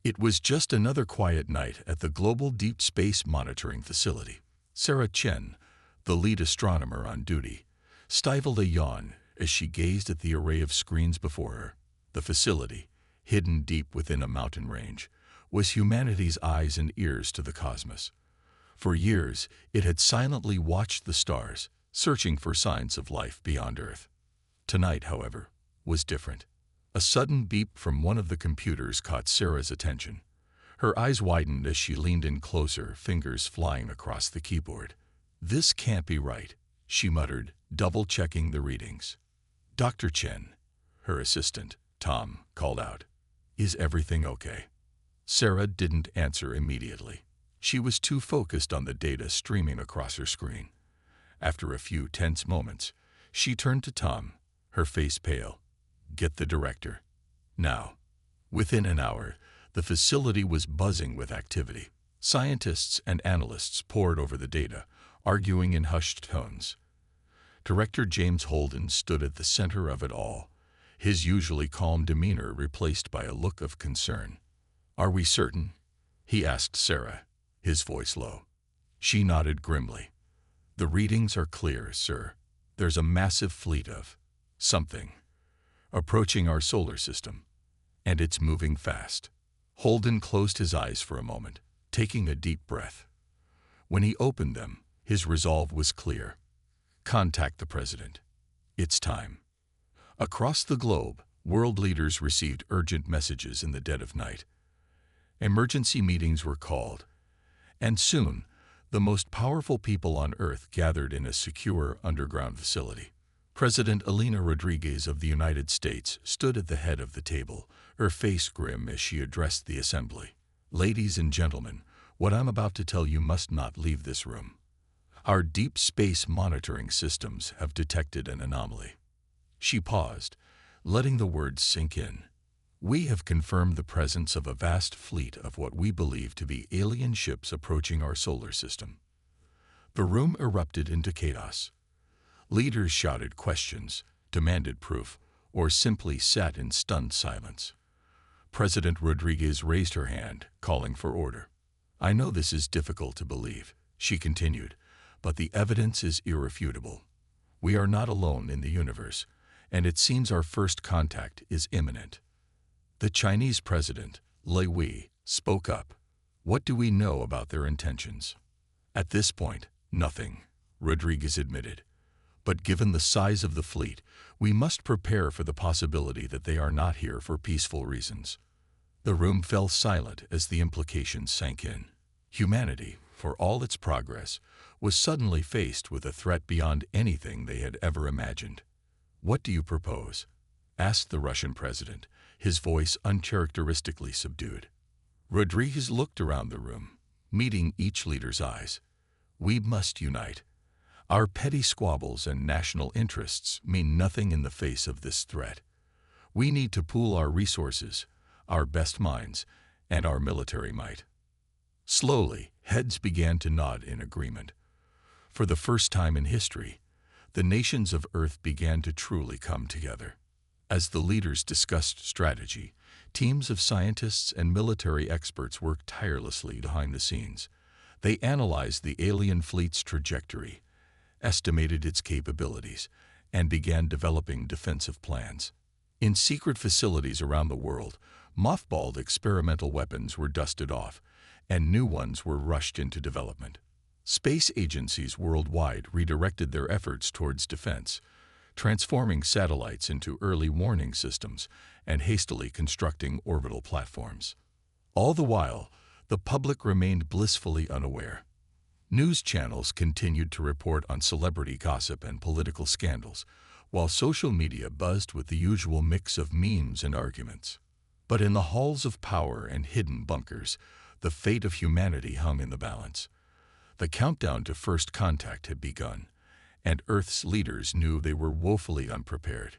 It was just another quiet night at the Global Deep Space Monitoring Facility. Sarah Chen, the lead astronomer on duty, stifled a yawn as she gazed at the array of screens before her. The facility, hidden deep within a mountain range, was humanity's eyes and ears to the cosmos. For years, it had silently watched the stars, searching for signs of life beyond Earth. Tonight, however, was different. A sudden beep from one of the computers caught Sarah's attention. Her eyes widened as she leaned in closer, fingers flying across the keyboard. "This can't be right," she muttered, double-checking the readings. "Dr. Chen," her assistant, Tom, called out. "Is everything okay?" Sarah didn't answer immediately. She was too focused on the data streaming across her screen. After a few tense moments, she turned to Tom, her face pale. "Get the director. Now." Within an hour, the facility was buzzing with activity. Scientists and analysts pored over the data, arguing in hushed tones. Director James Holden stood at the center of it all, his usually calm demeanor replaced by a look of concern. "Are we certain?" he asked Sarah, his voice low. She nodded grimly. "The readings are clear, sir. There's a massive fleet of something approaching our solar system, and it's moving fast." Holden closed his eyes for a moment, taking a deep breath. When he opened them, his resolve was clear. Contact the president. It's time. Across the globe, world leaders received urgent messages in the dead of night. Emergency meetings were called, and soon, the most powerful people on Earth gathered in a secure underground facility. President Elena Rodriguez of the United States stood at the head of the table, her face grim as she addressed the assembly. "Ladies and gentlemen, what I'm about to tell you must not leave this room. Our deep space monitoring systems have detected an anomaly." She paused, letting the words sink in. "We have confirmed the presence of a vast fleet of what we believe to be alien ships approaching our solar system." The room erupted into chaos. Leaders shouted questions, demanded proof, or simply sat in stunned silence. President Rodriguez raised her hand, calling for order. "I know this is difficult to believe," she continued, "but the evidence is irrefutable. We are not alone in the universe, and it seems our first contact is imminent." The Chinese president, Lei Wei, spoke up. "What do we know about their intentions?" "At this point, nothing," Rodriguez admitted. "But given the size of the fleet, we must prepare for the possibility that they are not here for peaceful reasons." The room fell silent as the implications sank in. Humanity, for all its progress, was suddenly faced with a threat beyond anything they had ever imagined. "What do you propose?" asked the Russian president, his voice uncharacteristically subdued. Rodriguez looked around the room, meeting each leader's eyes. "We must unite. Our petty squabbles and national interests mean nothing in the face of this threat. We need to pool our resources, our best minds, and our military might." Slowly, heads began to nod in agreement. For the first time in history, the nations of Earth began to truly come together. As the leaders discussed strategy, teams of scientists and military experts worked tirelessly behind the scenes. They analyzed the alien fleet's trajectory, estimated its capabilities, and began developing defensive plans. In secret facilities around the world, mothballed experimental weapons were dusted off, and new ones were rushed into development. Space agencies worldwide redirected their efforts towards defense, transforming satellites into early warning systems and hastily constructing orbital platforms. All the while, the public remained blissfully unaware. News channels continued to report on celebrity gossip and political scandals, while social media buzzed with the usual mix of memes and arguments. But in the halls of power and hidden bunkers, the fate of humanity hung in the balance. The countdown to first contact had begun, and Earth's leaders knew they were woefully unprepared.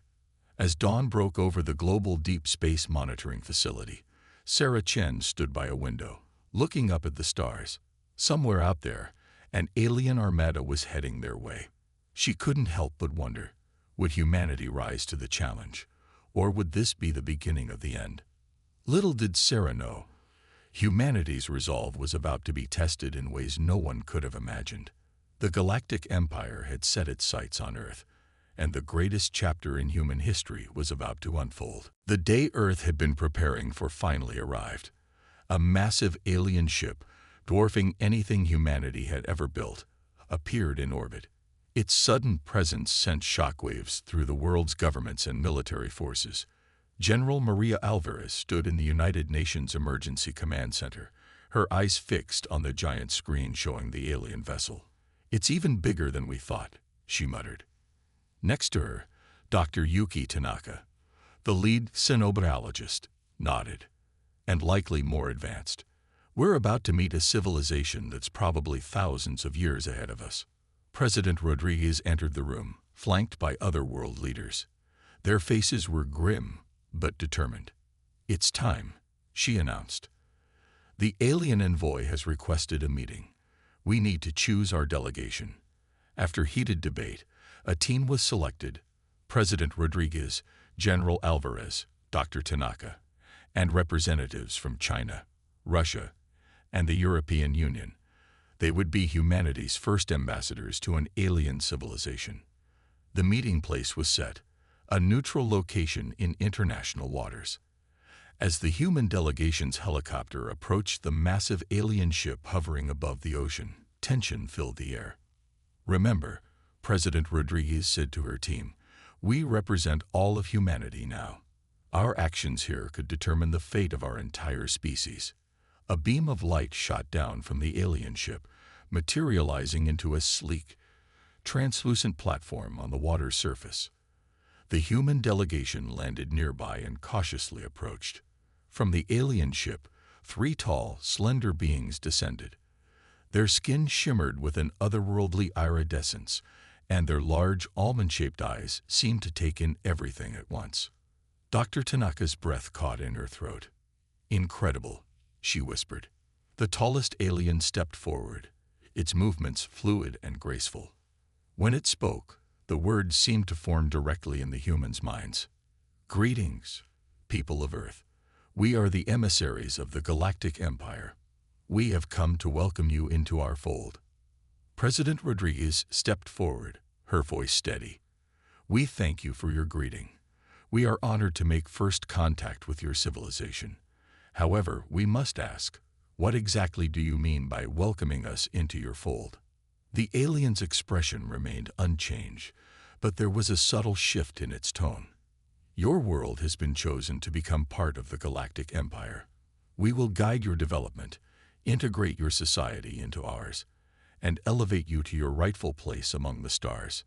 As dawn broke over the global deep space monitoring facility, Sarah Chen stood by a window, looking up at the stars. Somewhere out there, an alien armada was heading their way. She couldn't help but wonder, would humanity rise to the challenge, or would this be the beginning of the end? Little did Sarah know, Humanity's resolve was about to be tested in ways no one could have imagined. The Galactic Empire had set its sights on Earth, and the greatest chapter in human history was about to unfold. The day Earth had been preparing for finally arrived. A massive alien ship, dwarfing anything humanity had ever built, appeared in orbit. Its sudden presence sent shockwaves through the world's governments and military forces. General Maria Alvarez stood in the United Nations Emergency Command Center, her eyes fixed on the giant screen showing the alien vessel. "It's even bigger than we thought," she muttered. Next to her, Dr. Yuki Tanaka, the lead xenobiologist, nodded, and likely more advanced. "We're about to meet a civilization that's probably thousands of years ahead of us." President Rodriguez entered the room, flanked by other world leaders. Their faces were grim, but determined. "It's time," she announced. "The alien envoy has requested a meeting. We need to choose our delegation." After heated debate, a team was selected: President Rodriguez, General Alvarez, Dr. Tanaka, and representatives from China, Russia, and the European Union. They would be humanity's first ambassadors to an alien civilization. The meeting place was set, a neutral location in international waters. As the human delegation's helicopter approached the massive alien ship hovering above the ocean, tension filled the air. "Remember," President Rodriguez said to her team, "we represent all of humanity now. Our actions here could determine the fate of our entire species." A beam of light shot down from the alien ship, materializing into a sleek, translucent platform on the water's surface. The human delegation landed nearby and cautiously approached. From the alien ship, 3 tall, slender beings descended. Their skin shimmered with an otherworldly iridescence, and their large, almond-shaped eyes seemed to take in everything at once. Dr. Tanaka's breath caught in her throat. "Incredible," she whispered. The tallest alien stepped forward, its movements fluid and graceful. When it spoke, the words seemed to form directly in the humans' minds. "Greetings, people of Earth. We are the emissaries of the Galactic Empire. We have come to welcome you into our fold." President Rodriguez stepped forward, her voice steady. "We thank you for your greeting. We are honored to make first contact with your civilization. However, we must ask, what exactly do you mean by welcoming us into your fold?" The alien's expression remained unchanged, but there was a subtle shift in its tone. "Your world has been chosen to become part of the Galactic Empire. We will guide your development, integrate your society into ours, and elevate you to your rightful place among the stars."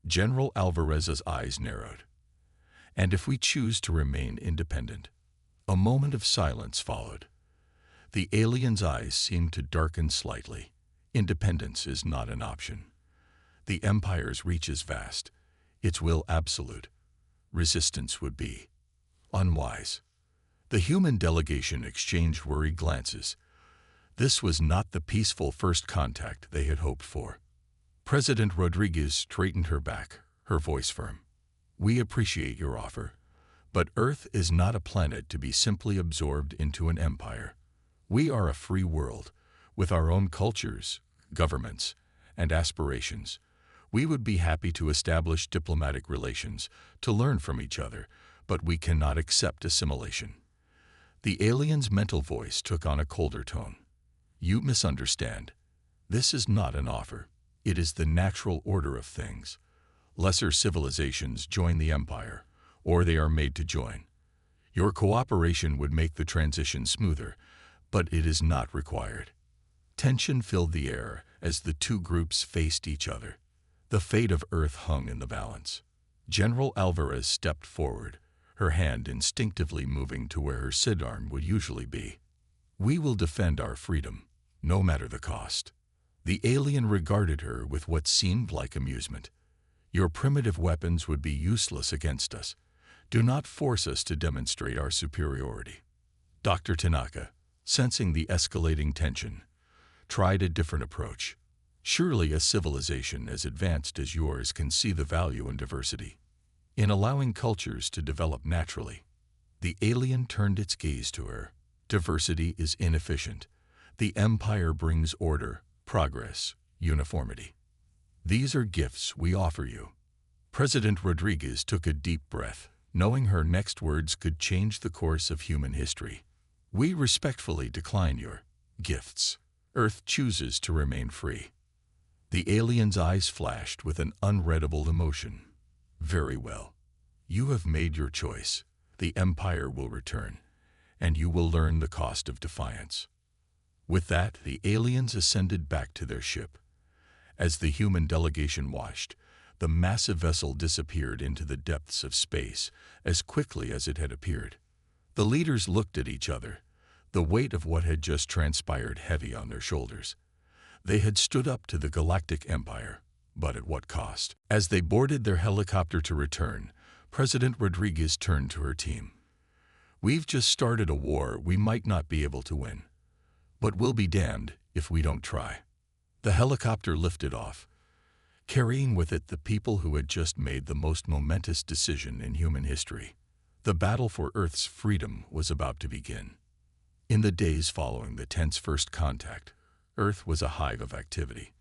General Alvarez's eyes narrowed. "And if we choose to remain independent?" A moment of silence followed. The alien's eyes seemed to darken slightly. "Independence is not an option. The Empire's reach is vast, its will absolute. Resistance would be unwise." The human delegation exchanged worried glances. This was not the peaceful first contact they had hoped for. President Rodriguez straightened her back, her voice firm. "We appreciate your offer, but Earth is not a planet to be simply absorbed into an empire. We are a free world, with our own cultures, governments, and aspirations. We would be happy to establish diplomatic relations, to learn from each other, but we cannot accept assimilation." The alien's mental voice took on a colder tone. "You misunderstand. This is not an offer. It is the natural order of things. Lesser civilizations join the Empire, or they are made to join. Your cooperation would make the transition smoother, but it is not required." Tension filled the air as the two groups faced each other. The fate of Earth hung in the balance. General Alvarez stepped forward, her hand instinctively moving to where her sidearm would usually be. "We will defend our freedom, no matter the cost." The alien regarded her with what seemed like amusement. "Your primitive weapons would be useless against us. Do not force us to demonstrate our superiority." Dr. Tanaka, sensing the escalating tension, tried a different approach. "Surely a civilization as advanced as yours can see the value in diversity, in allowing cultures to develop naturally." The alien turned its gaze to her, Diversity is inefficient. The Empire brings order, progress, uniformity. These are gifts we offer you." President Rodriguez took a deep breath, knowing her next words could change the course of human history. "We respectfully decline your gifts. Earth chooses to remain free." The alien's eyes flashed with an unreadable emotion. "Very well. You have made your choice. The Empire will return, and you will learn the cost of defiance." With that, the aliens ascended back to their ship. As the human delegation watched, the massive vessel disappeared into the depths of space as quickly as it had appeared. The leaders looked at each other, the weight of what had just transpired heavy on their shoulders. They had stood up to the Galactic Empire, but at what cost? As they boarded their helicopter to return, President Rodriguez turned to her team. "We've just started a war we might not be able to win, but we'll be damned if we don't try." The helicopter lifted off, carrying with it the people who had just made the most momentous decision in human history. The battle for Earth's freedom was about to begin. In the days following the tense first contact, Earth was a hive of activity.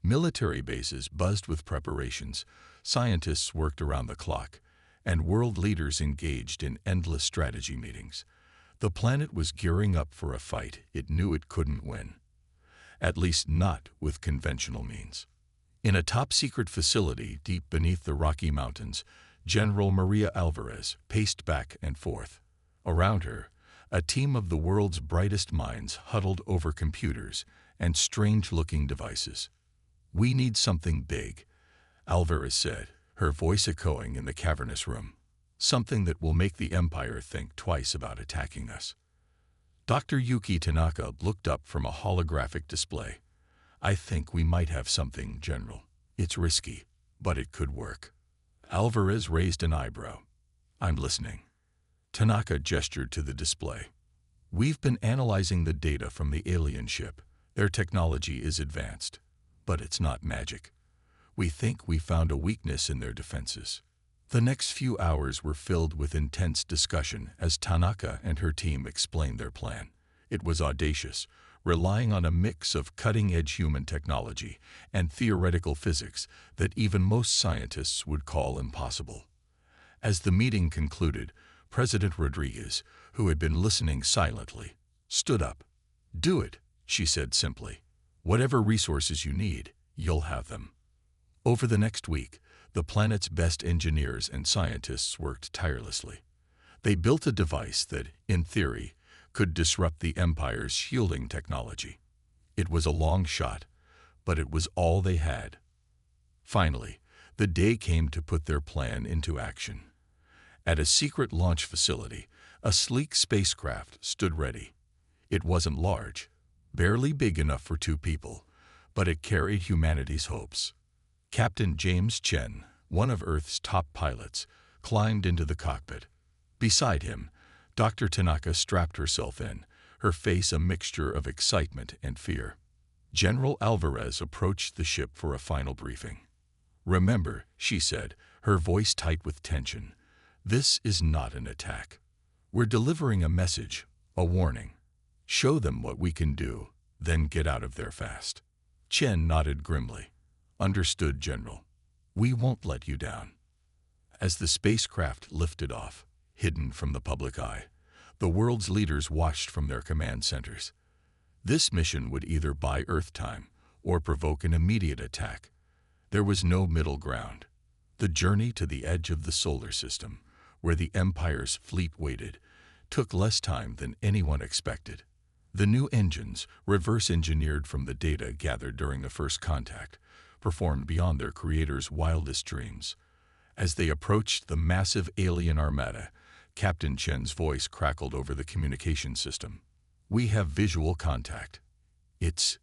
Military bases buzzed with preparations, scientists worked around the clock, and world leaders engaged in endless strategy meetings. The planet was gearing up for a fight it knew it couldn't win, at least not with conventional means. In a top-secret facility deep beneath the Rocky Mountains, General Maria Alvarez paced back and forth. Around her, a team of the world's brightest minds huddled over computers and strange-looking devices. "We need something big," Alvarez said, her voice echoing in the cavernous room. "Something that will make the Empire think twice about attacking us." Dr. Yuki Tanaka looked up from a holographic display. "I think we might have something, General. It's risky, but it could work." Alvarez raised an eyebrow. "I'm listening." Tanaka gestured to the display. "We've been analyzing the data from the alien ship. Their technology is advanced, but it's not magic. We think we found a weakness in their defenses." The next few hours were filled with intense discussion as Tanaka and her team explained their plan. It was audacious, relying on a mix of cutting-edge human technology and theoretical physics that even most scientists would call impossible. As the meeting concluded, President Rodriguez, who had been listening silently, stood up. "Do it," she said simply. "Whatever resources you need, you'll have them." Over the next week, the planet's best engineers and scientists worked tirelessly. They built a device that, in theory, could disrupt the Empire's shielding technology. It was a long shot, but it was all they had. Finally, the day came to put their plan into action. At a secret launch facility, a sleek spacecraft stood ready. It wasn't large, barely big enough for two people, but it carried humanity's hopes. Captain James Chen, one of Earth's top pilots, climbed into the cockpit. Beside him, Dr. Tanaka strapped herself in, her face a mixture of excitement and fear. General Alvarez approached the ship for a final briefing. "Remember," she said, her voice tight with tension, "this is not an attack. We're delivering a message, a warning. Show them what we can do, then get out of there fast." Chen nodded grimly. "Understood, General. We won't let you down." As the spacecraft lifted off, hidden from the public eye, the world's leaders watched from their command centers. This mission would either buy Earth time or provoke an immediate attack. There was no middle ground. The journey to the edge of the solar system, where the Empire's fleet waited, took less time than anyone expected. The new engines, reverse-engineered from the data gathered during the first contact, performed beyond their creators' wildest dreams. As they approached the massive alien armada, Captain Chen's voice crackled over the communication system. "We have visual contact. It's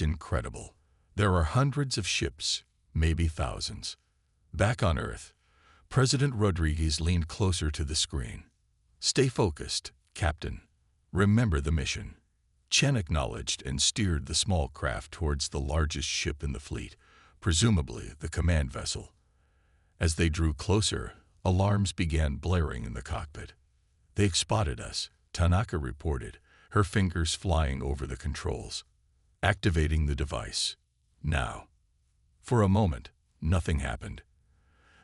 incredible. There are hundreds of ships, maybe thousands." Back on Earth, President Rodriguez leaned closer to the screen. "Stay focused, Captain. Remember the mission." Chen acknowledged and steered the small craft towards the largest ship in the fleet, presumably the command vessel. As they drew closer, alarms began blaring in the cockpit. "They've spotted us," Tanaka reported, her fingers flying over the controls. Activating the device. Now. For a moment, nothing happened.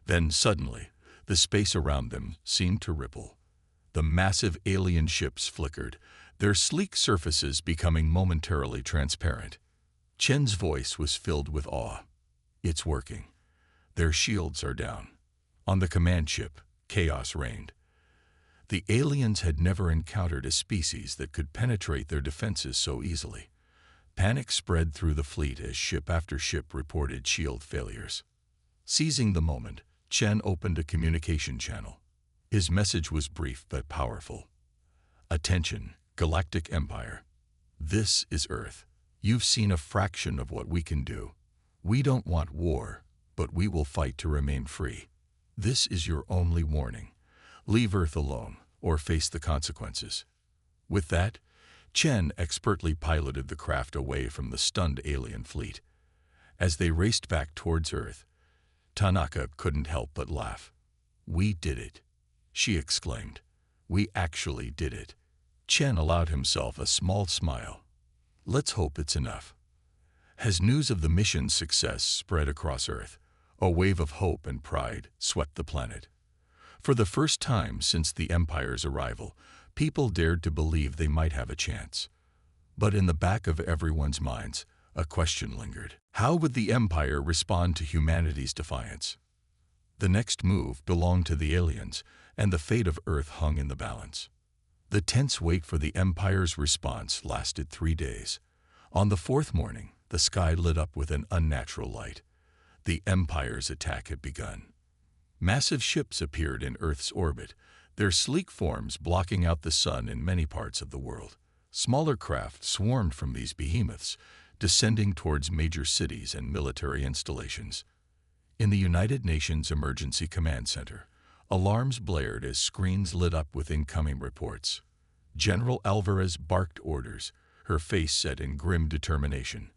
Then suddenly, the space around them seemed to ripple. The massive alien ships flickered, their sleek surfaces becoming momentarily transparent. Chen's voice was filled with awe. It's working. Their shields are down. On the command ship, chaos reigned. The aliens had never encountered a species that could penetrate their defenses so easily. Panic spread through the fleet as ship after ship reported shield failures. Seizing the moment, Chen opened a communication channel. His message was brief but powerful. Attention, Galactic Empire. This is Earth. You've seen a fraction of what we can do. We don't want war, but we will fight to remain free. This is your only warning. Leave Earth alone, or face the consequences. With that, Chen expertly piloted the craft away from the stunned alien fleet. As they raced back towards Earth, Tanaka couldn't help but laugh. "We did it," she exclaimed. "We actually did it." Chen allowed himself a small smile. Let's hope it's enough. As news of the mission's success spread across Earth, a wave of hope and pride swept the planet. For the first time since the Empire's arrival, people dared to believe they might have a chance. But in the back of everyone's minds, a question lingered. How would the Empire respond to humanity's defiance? The next move belonged to the aliens, and the fate of Earth hung in the balance. The tense wait for the Empire's response lasted 3 days. On the 4th morning, the sky lit up with an unnatural light. The Empire's attack had begun. Massive ships appeared in Earth's orbit, their sleek forms blocking out the sun in many parts of the world. Smaller craft swarmed from these behemoths, descending towards major cities and military installations. In the United Nations Emergency Command Center, alarms blared as screens lit up with incoming reports. General Alvarez barked orders, her face set in grim determination.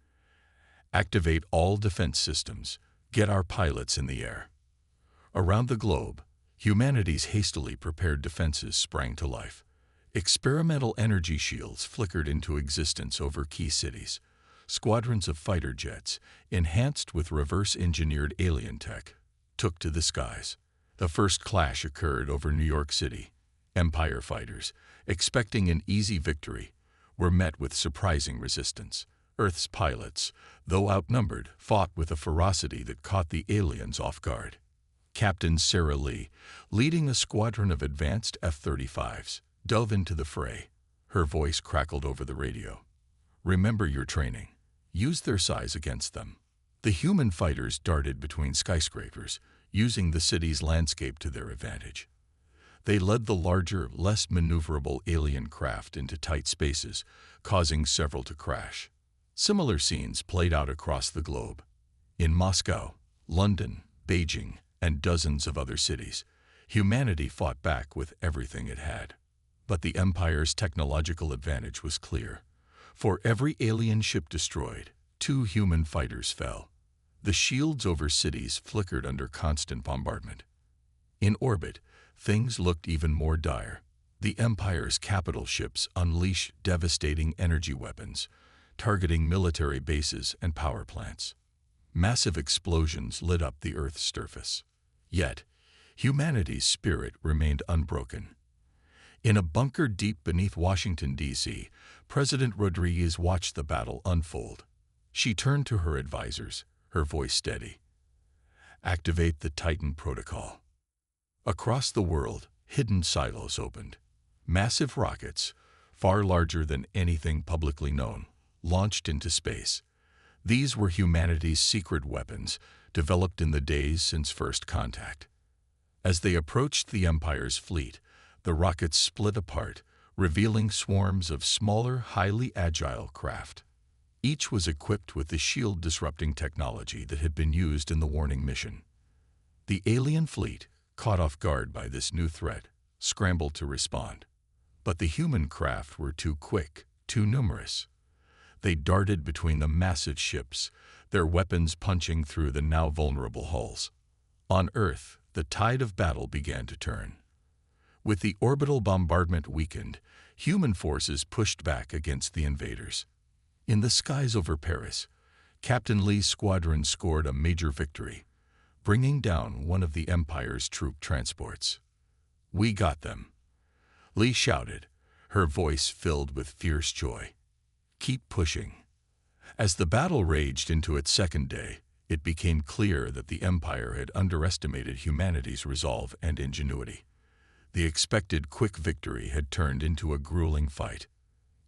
Activate all defense systems. Get our pilots in the air. Around the globe, humanity's hastily prepared defenses sprang to life. Experimental energy shields flickered into existence over key cities. Squadrons of fighter jets, enhanced with reverse-engineered alien tech, took to the skies. The first clash occurred over New York City. Empire fighters, expecting an easy victory, were met with surprising resistance. Earth's pilots, though outnumbered, fought with a ferocity that caught the aliens off guard. Captain Sarah Lee, leading a squadron of advanced F-35s, dove into the fray. Her voice crackled over the radio. "Remember your training. Use their size against them." The human fighters darted between skyscrapers, using the city's landscape to their advantage. They led the larger, less maneuverable alien craft into tight spaces, causing several to crash. Similar scenes played out across the globe. In Moscow, London, Beijing, and dozens of other cities, humanity fought back with everything it had. But the Empire's technological advantage was clear. For every alien ship destroyed, 2 human fighters fell. The shields over cities flickered under constant bombardment. In orbit, things looked even more dire. The Empire's capital ships unleashed devastating energy weapons, targeting military bases and power plants. Massive explosions lit up the Earth's surface. Yet, humanity's spirit remained unbroken. In a bunker deep beneath Washington, D.C., President Rodriguez watched the battle unfold. She turned to her advisors, her voice steady. "Activate the Titan Protocol." Across the world, hidden silos opened. Massive rockets, far larger than anything publicly known, launched into space. These were humanity's secret weapons, developed in the days since first contact. As they approached the Empire's fleet, the rockets split apart, revealing swarms of smaller, highly agile craft. Each was equipped with the shield-disrupting technology that had been used in the warning mission. The alien fleet, caught off guard by this new threat, scrambled to respond. But the human craft were too quick, too numerous. They darted between the massive ships, their weapons punching through the now vulnerable hulls. On Earth, the tide of battle began to turn. With the orbital bombardment weakened, human forces pushed back against the invaders. In the skies over Paris, Captain Lee's squadron scored a major victory, bringing down one of the Empire's troop transports. "We got them," Lee shouted, her voice filled with fierce joy. "Keep pushing." As the battle raged into its second day, it became clear that the Empire had underestimated humanity's resolve and ingenuity. The expected quick victory had turned into a grueling fight.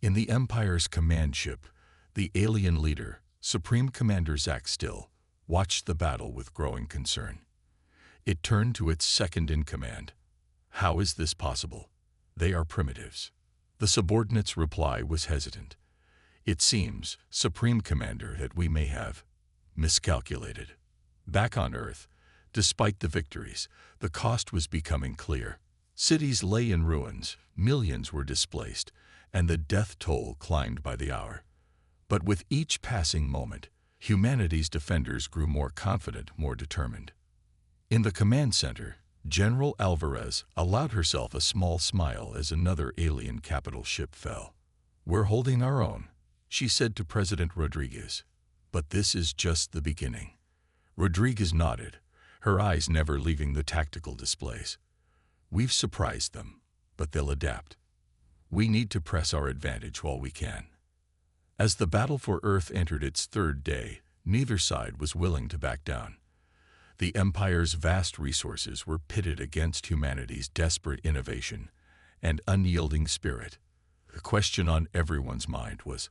In the Empire's command ship, the alien leader, Supreme Commander Zack Still, watched the battle with growing concern. It turned to its second-in-command. "How is this possible? They are primitives." The subordinate's reply was hesitant. "It seems, Supreme Commander, that we may have miscalculated." Back on Earth, despite the victories, the cost was becoming clear. Cities lay in ruins, millions were displaced, and the death toll climbed by the hour. But with each passing moment, humanity's defenders grew more confident, more determined. In the command center, General Alvarez allowed herself a small smile as another alien capital ship fell. "We're holding our own," she said to President Rodriguez. "But this is just the beginning." Rodriguez nodded, her eyes never leaving the tactical displays. "We've surprised them, but they'll adapt. We need to press our advantage while we can." As the battle for Earth entered its third day, neither side was willing to back down. The Empire's vast resources were pitted against humanity's desperate innovation and unyielding spirit. The question on everyone's mind was,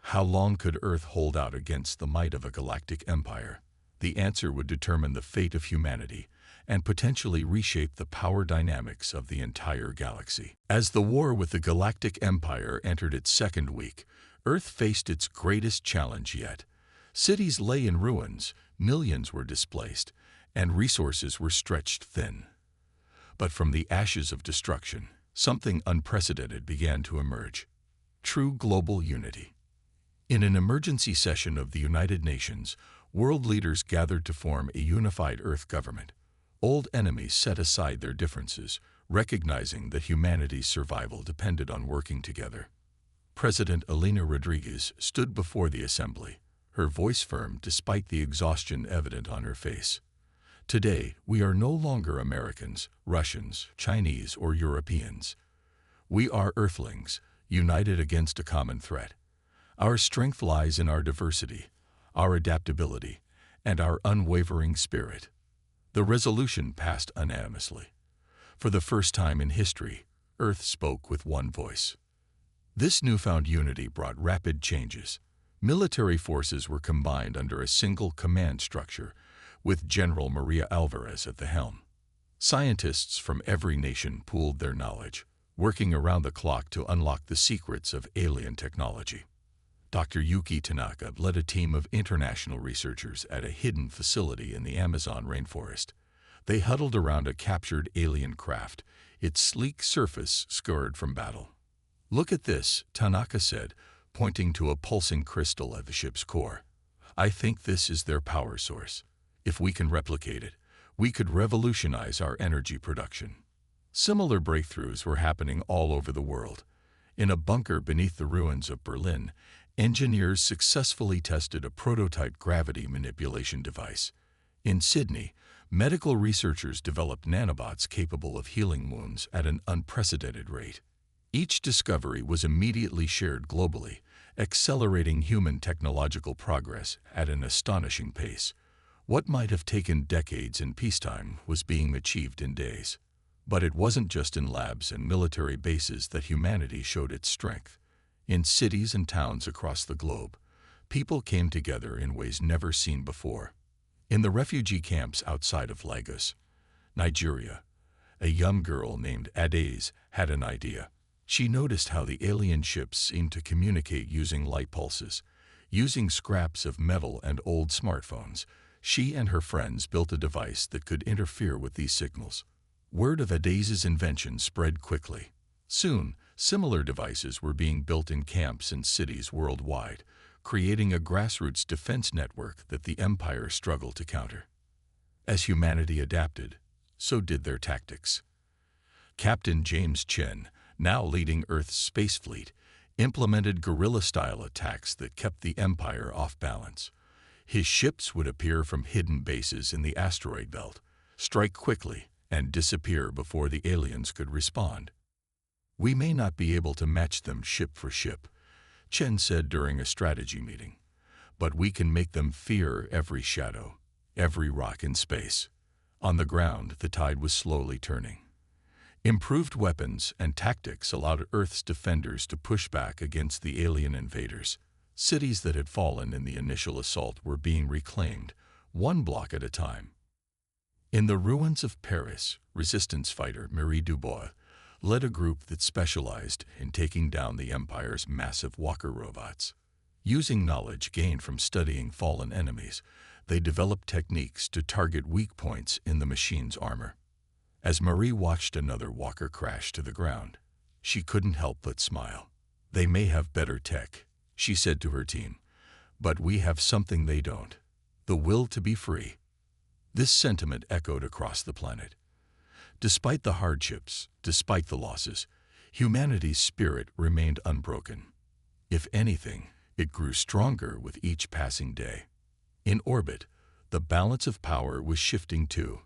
how long could Earth hold out against the might of a galactic empire? The answer would determine the fate of humanity and potentially reshape the power dynamics of the entire galaxy. As the war with the Galactic Empire entered its second week, Earth faced its greatest challenge yet. Cities lay in ruins, millions were displaced, and resources were stretched thin. But from the ashes of destruction, something unprecedented began to emerge: true global unity. In an emergency session of the United Nations, world leaders gathered to form a unified Earth government. Old enemies set aside their differences, recognizing that humanity's survival depended on working together. President Elena Rodriguez stood before the assembly, her voice firm despite the exhaustion evident on her face. "Today, we are no longer Americans, Russians, Chinese, or Europeans. We are Earthlings, united against a common threat. Our strength lies in our diversity, our adaptability, and our unwavering spirit." The resolution passed unanimously. For the first time in history, Earth spoke with one voice. This newfound unity brought rapid changes. Military forces were combined under a single command structure, with General Maria Alvarez at the helm. Scientists from every nation pooled their knowledge, working around the clock to unlock the secrets of alien technology. Dr. Yuki Tanaka led a team of international researchers at a hidden facility in the Amazon rainforest. They huddled around a captured alien craft, its sleek surface scarred from battle. "Look at this," Tanaka said, pointing to a pulsing crystal at the ship's core. "I think this is their power source. If we can replicate it, we could revolutionize our energy production." Similar breakthroughs were happening all over the world. In a bunker beneath the ruins of Berlin, engineers successfully tested a prototype gravity manipulation device. In Sydney, medical researchers developed nanobots capable of healing wounds at an unprecedented rate. Each discovery was immediately shared globally, accelerating human technological progress at an astonishing pace. What might have taken decades in peacetime was being achieved in days. But it wasn't just in labs and military bases that humanity showed its strength. In cities and towns across the globe, people came together in ways never seen before. In the refugee camps outside of Lagos, Nigeria, a young girl named Adaze had an idea. She noticed how the alien ships seemed to communicate using light pulses. Using scraps of metal and old smartphones, she and her friends built a device that could interfere with these signals. Word of Adaze's invention spread quickly. Soon, similar devices were being built in camps and cities worldwide, creating a grassroots defense network that the Empire struggled to counter. As humanity adapted, so did their tactics. Captain James Chen, now leading Earth's space fleet, implemented guerrilla-style attacks that kept the Empire off balance. His ships would appear from hidden bases in the asteroid belt, strike quickly, and disappear before the aliens could respond. "We may not be able to match them ship for ship," Chen said during a strategy meeting, "but we can make them fear every shadow, every rock in space." On the ground, the tide was slowly turning. Improved weapons and tactics allowed Earth's defenders to push back against the alien invaders. Cities that had fallen in the initial assault were being reclaimed, one block at a time. In the ruins of Paris, resistance fighter Marie Dubois led a group that specialized in taking down the Empire's massive walker robots. Using knowledge gained from studying fallen enemies, they developed techniques to target weak points in the machine's armor. As Marie watched another walker crash to the ground, she couldn't help but smile. "They may have better tech," she said to her team, "but we have something they don't: the will to be free." This sentiment echoed across the planet. Despite the hardships, despite the losses, humanity's spirit remained unbroken. If anything, it grew stronger with each passing day. In orbit, the balance of power was shifting too.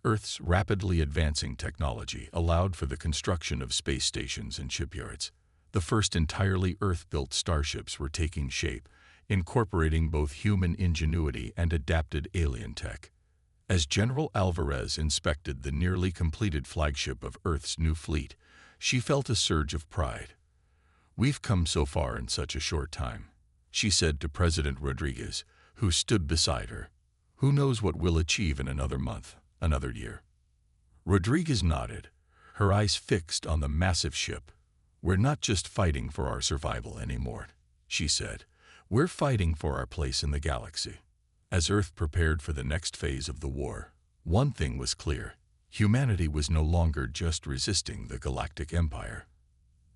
Earth's rapidly advancing technology allowed for the construction of space stations and shipyards. The first entirely Earth-built starships were taking shape, incorporating both human ingenuity and adapted alien tech. As General Alvarez inspected the nearly completed flagship of Earth's new fleet, she felt a surge of pride. "We've come so far in such a short time," she said to President Rodriguez, who stood beside her. "Who knows what we'll achieve in another month, another year?" Rodriguez nodded, her eyes fixed on the massive ship. "We're not just fighting for our survival anymore," she said. "We're fighting for our place in the galaxy." As Earth prepared for the next phase of the war, one thing was clear: humanity was no longer just resisting the Galactic Empire.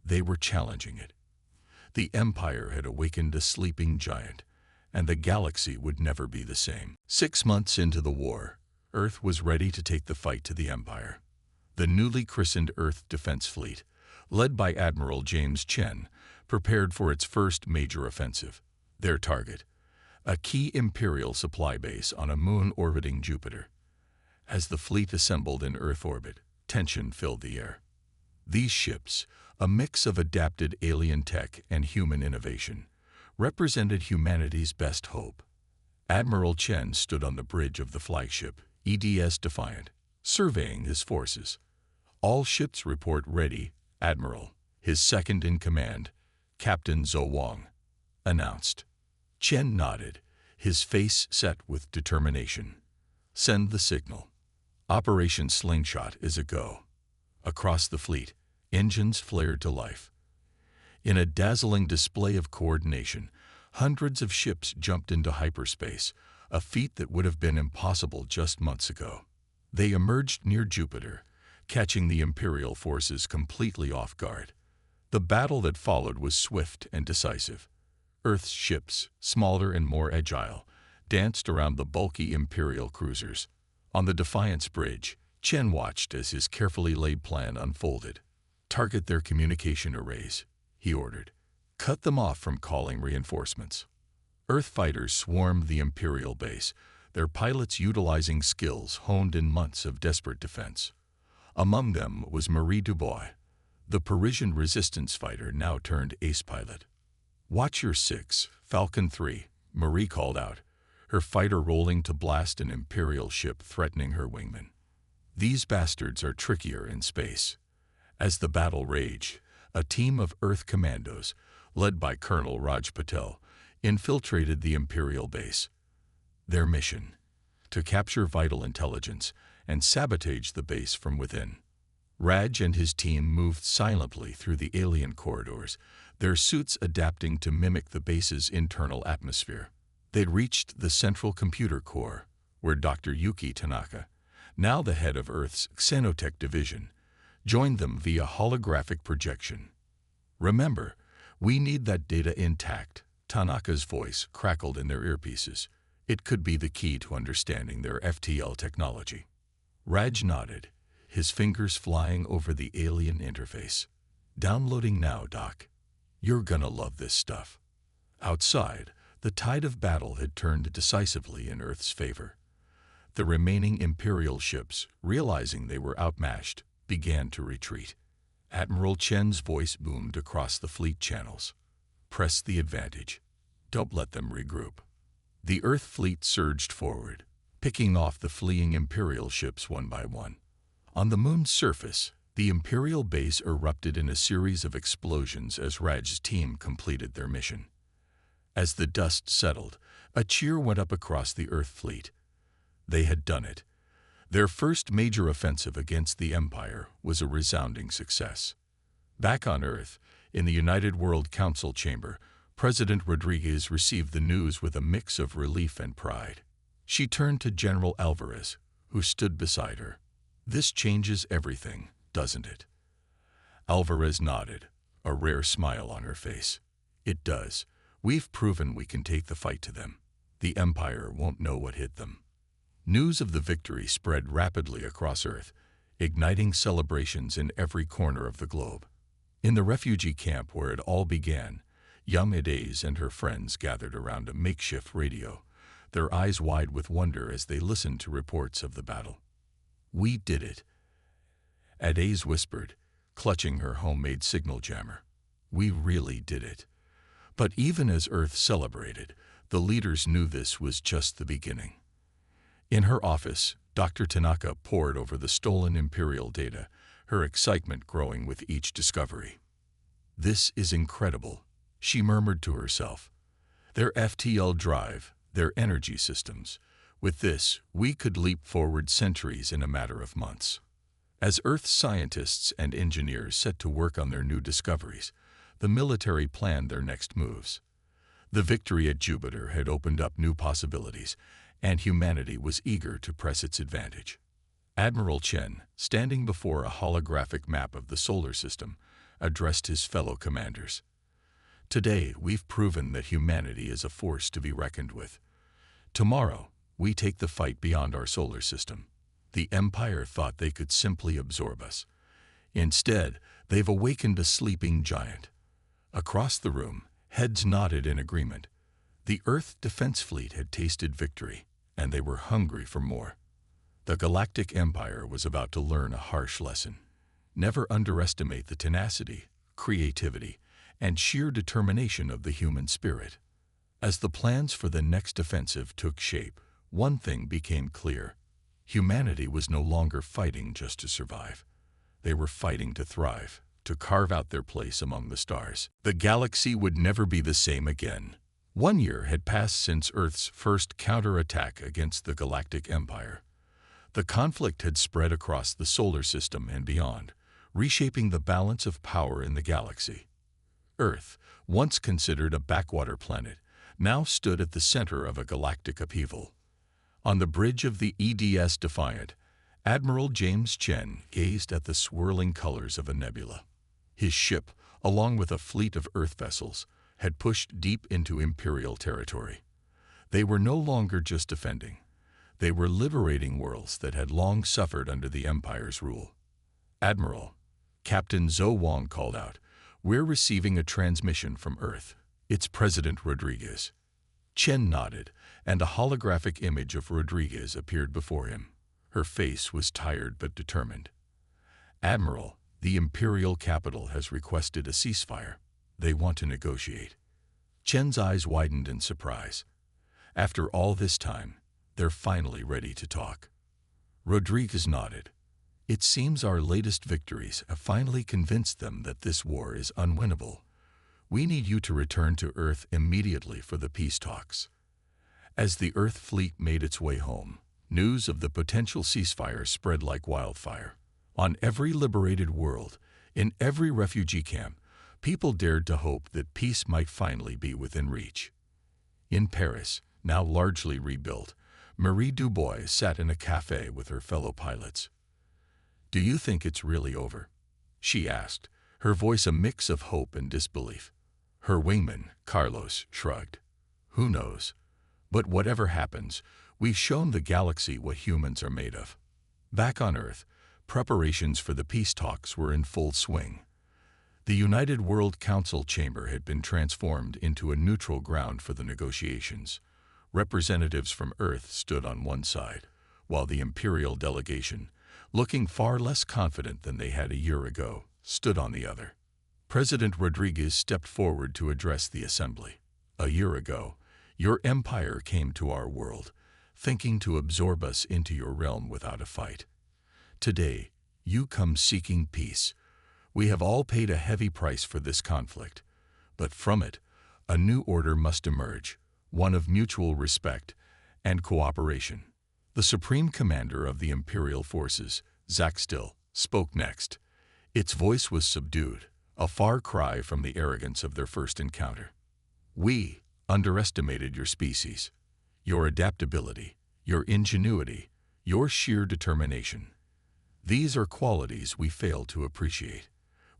They were challenging it. The Empire had awakened a sleeping giant, and the galaxy would never be the same. 6 months into the war, Earth was ready to take the fight to the Empire. The newly christened Earth Defense Fleet, led by Admiral James Chen, prepared for its first major offensive. Their target: a key Imperial supply base on a moon orbiting Jupiter. As the fleet assembled in Earth orbit, tension filled the air. These ships, a mix of adapted alien tech and human innovation, represented humanity's best hope. Admiral Chen stood on the bridge of the flagship, EDS Defiant, surveying his forces. "All ships report ready, Admiral," his second-in-command, Captain Zhou Wang, announced. Chen nodded, his face set with determination. "Send the signal. Operation Slingshot is a go." Across the fleet, engines flared to life. In a dazzling display of coordination, hundreds of ships jumped into hyperspace, a feat that would have been impossible just months ago. They emerged near Jupiter, catching the Imperial forces completely off guard. The battle that followed was swift and decisive. Earth's ships, smaller and more agile, danced around the bulky Imperial cruisers. On the Defiance bridge, Chen watched as his carefully laid plan unfolded. "Target their communication arrays," he ordered. "Cut them off from calling reinforcements." Earth fighters swarmed the Imperial base, their pilots utilizing skills honed in months of desperate defense. Among them was Marie Dubois, the Parisian resistance fighter now turned ace pilot. "Watch your 6, Falcon 3, Marie called out, her fighter rolling to blast an Imperial ship threatening her wingman. These bastards are trickier in space. As the battle raged, a team of Earth commandos, led by Colonel Raj Patel, infiltrated the Imperial base. Their mission: to capture vital intelligence and sabotage the base from within. Raj and his team moved silently through the alien corridors, their suits adapting to mimic the base's internal atmosphere. They'd reached the central computer core, where Dr. Yuki Tanaka, now the head of Earth's Xenotech division, joined them via holographic projection. "Remember, we need that data intact," Tanaka's voice crackled in their earpieces. "It could be the key to understanding their FTL technology." Raj nodded, his fingers flying over the alien interface. Downloading now, Doc. You're gonna love this stuff. Outside, the tide of battle had turned decisively in Earth's favor. The remaining Imperial ships, realizing they were outmatched, began to retreat. Admiral Chen's voice boomed across the fleet channels. Press the advantage. Don't let them regroup. The Earth fleet surged forward, picking off the fleeing Imperial ships one by one. On the moon's surface, the Imperial base erupted in a series of explosions as Raj's team completed their mission. As the dust settled, a cheer went up across the Earth fleet. They had done it. Their first major offensive against the Empire was a resounding success. Back on Earth, in the United World Council chamber, President Rodriguez received the news with a mix of relief and pride. She turned to General Alvarez, who stood beside her. "This changes everything, doesn't it?" Alvarez nodded, a rare smile on her face. "It does. We've proven we can take the fight to them. The Empire won't know what hit them." News of the victory spread rapidly across Earth, igniting celebrations in every corner of the globe. In the refugee camp where it all began, young Adaze and her friends gathered around a makeshift radio, their eyes wide with wonder as they listened to reports of the battle. "We did it," Adaze whispered, clutching her homemade signal jammer. "We really did it." But even as Earth celebrated, the leaders knew this was just the beginning. In her office, Dr. Tanaka pored over the stolen Imperial data, her excitement growing with each discovery. "This is incredible," she murmured to herself. "Their FTL drive, their energy systems. With this, we could leap forward centuries in a matter of months." As Earth scientists and engineers set to work on their new discoveries, the military planned their next moves. The victory at Jupiter had opened up new possibilities, and humanity was eager to press its advantage. Admiral Chen, standing before a holographic map of the solar system, addressed his fellow commanders. "Today, we've proven that humanity is a force to be reckoned with. Tomorrow, we take the fight beyond our solar system. The Empire thought they could simply absorb us. Instead, they've awakened a sleeping giant." Across the room, heads nodded in agreement. The Earth Defense Fleet had tasted victory, and they were hungry for more. The Galactic Empire was about to learn a harsh lesson. Never underestimate the tenacity, creativity, and sheer determination of the human spirit. As the plans for the next offensive took shape, one thing became clear. Humanity was no longer fighting just to survive. They were fighting to thrive, to carve out their place among the stars. The galaxy would never be the same again. 1 year had passed since Earth's first counterattack against the Galactic Empire. The conflict had spread across the solar system and beyond, reshaping the balance of power in the galaxy. Earth, once considered a backwater planet, now stood at the center of a galactic upheaval. On the bridge of the EDS Defiant, Admiral James Chen gazed at the swirling colors of a nebula. His ship, along with a fleet of Earth vessels, had pushed deep into Imperial territory. They were no longer just defending. They were liberating worlds that had long suffered under the Empire's rule. "Admiral," Captain Zhou Wang called out, "we're receiving a transmission from Earth. It's President Rodriguez." Chen nodded, and a holographic image of Rodriguez appeared before him. Her face was tired but determined. "Admiral, the Imperial capital has requested a ceasefire. They want to negotiate." Chen's eyes widened in surprise. After all this time, they're finally ready to talk. Rodriguez nodded. "It seems our latest victories have finally convinced them that this war is unwinnable. We need you to return to Earth immediately for the peace talks." As the Earth fleet made its way home, news of the potential ceasefire spread like wildfire. On every liberated world, in every refugee camp, people dared to hope that peace might finally be within reach. In Paris, now largely rebuilt, Marie Dubois sat in a cafe with her fellow pilots. "Do you think it's really over?" she asked, her voice a mix of hope and disbelief. Her wingman, Carlos, shrugged. "Who knows? But whatever happens, we've shown the galaxy what humans are made of." Back on Earth, preparations for the peace talks were in full swing. The United World Council chamber had been transformed into a neutral ground for the negotiations. Representatives from Earth stood on one side, while the Imperial delegation, looking far less confident than they had a year ago, stood on the other. President Rodriguez stepped forward to address the assembly. A year ago, your empire came to our world, thinking to absorb us into your realm without a fight. Today, you come seeking peace. We have all paid a heavy price for this conflict, but from it, a new order must emerge, one of mutual respect and cooperation. The Supreme Commander of the Imperial Forces, Zaxtil, spoke next. Its voice was subdued, a far cry from the arrogance of their first encounter. We underestimated your species, your adaptability, your ingenuity, your sheer determination. These are qualities we fail to appreciate.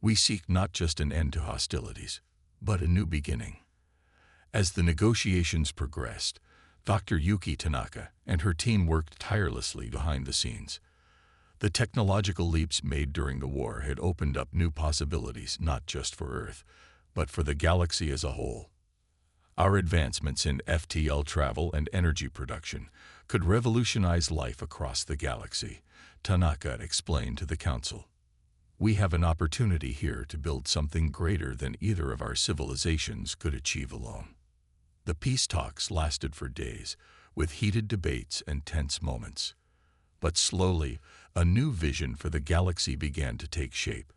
We seek not just an end to hostilities, but a new beginning. As the negotiations progressed, Dr. Yuki Tanaka and her team worked tirelessly behind the scenes. The technological leaps made during the war had opened up new possibilities not just for Earth, but for the galaxy as a whole. Our advancements in FTL travel and energy production could revolutionize life across the galaxy, Tanaka explained to the Council. We have an opportunity here to build something greater than either of our civilizations could achieve alone. The peace talks lasted for days, with heated debates and tense moments. But slowly, a new vision for the galaxy began to take shape.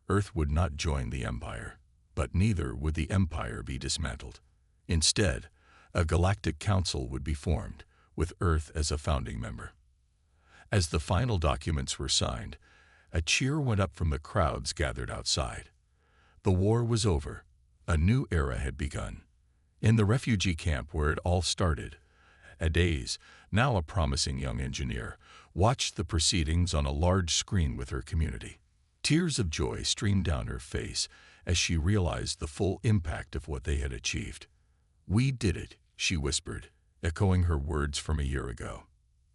Earth would not join the Empire, but neither would the Empire be dismantled. Instead, a galactic council would be formed, with Earth as a founding member. As the final documents were signed, a cheer went up from the crowds gathered outside. The war was over. A new era had begun. In the refugee camp where it all started, Adaze, now a promising young engineer, watched the proceedings on a large screen with her community. Tears of joy streamed down her face as she realized the full impact of what they had achieved. "We did it," she whispered, echoing her words from a year ago.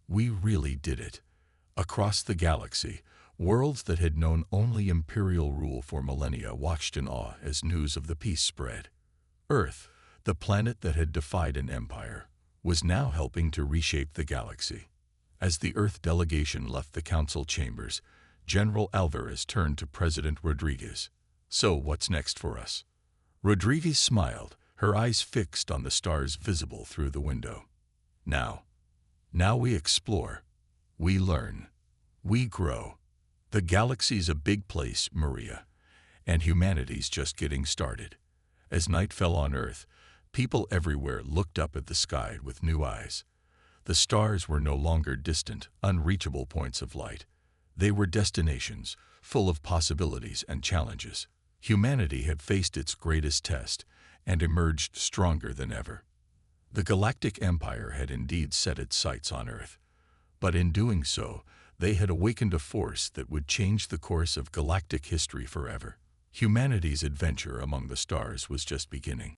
"We really did it." Across the galaxy, worlds that had known only imperial rule for millennia watched in awe as news of the peace spread. Earth, the planet that had defied an empire, was now helping to reshape the galaxy. As the Earth delegation left the council chambers, General Alvarez turned to President Rodriguez. "So what's next for us?" Rodriguez smiled, her eyes fixed on the stars visible through the window. Now we explore. We learn. We grow. The galaxy's a big place, Maria, and humanity's just getting started." As night fell on Earth, people everywhere looked up at the sky with new eyes. The stars were no longer distant, unreachable points of light. They were destinations, full of possibilities and challenges. Humanity had faced its greatest test and emerged stronger than ever. The Galactic Empire had indeed set its sights on Earth, but in doing so, they had awakened a force that would change the course of galactic history forever. Humanity's adventure among the stars was just beginning.